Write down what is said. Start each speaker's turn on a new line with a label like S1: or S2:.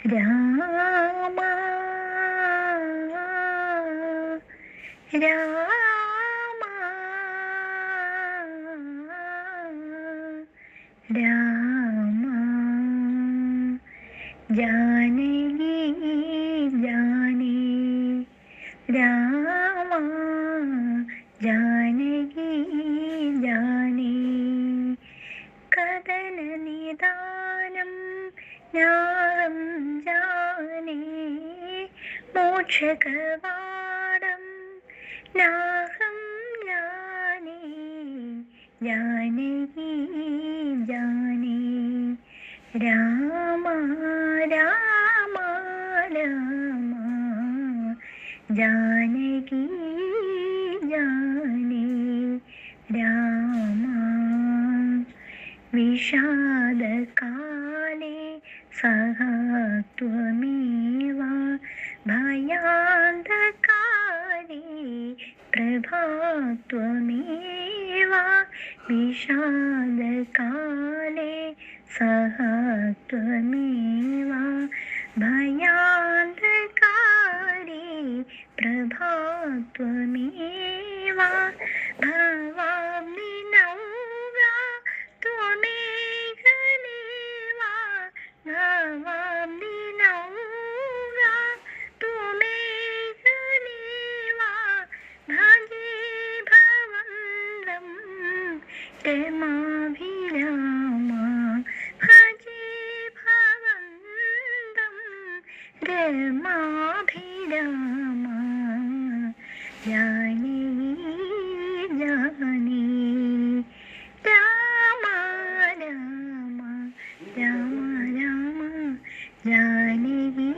S1: രാമ രാമ രാമ ജാനകി ജാനേ രാമ ജാനകി ജാനേ കദന നിദാനം ജ്ഞാനം ജാനേ മോക്ഷകവാടം നാഹം ജാനേ ജാനകി ജാനേ രാമ രാമ രാമ ജാനകി ജാനേ രാമ വിഷാദകാലേ സഹ ത്വമേവ ഭയാന്ധകാരേ പ്രഭാ ത്വമേവ വിഷാദകാലേ സഹ ത്വമേവ ഭയാന്ധകാരേ പ്രഭാ ത്വമേവ ഭവാമി നൗമ്യാ ത്വമേഘമേവ ഭവാമി നൗമ്യാ ത്വമേഘമേവ ഭജേ ഭവന്തം രമാഭിരാമ ഭജേ ഭവന്തം രമാഭിരാമ ജാനകി ജാനേ രാമ രാമ രാമ രാമ ജാനകി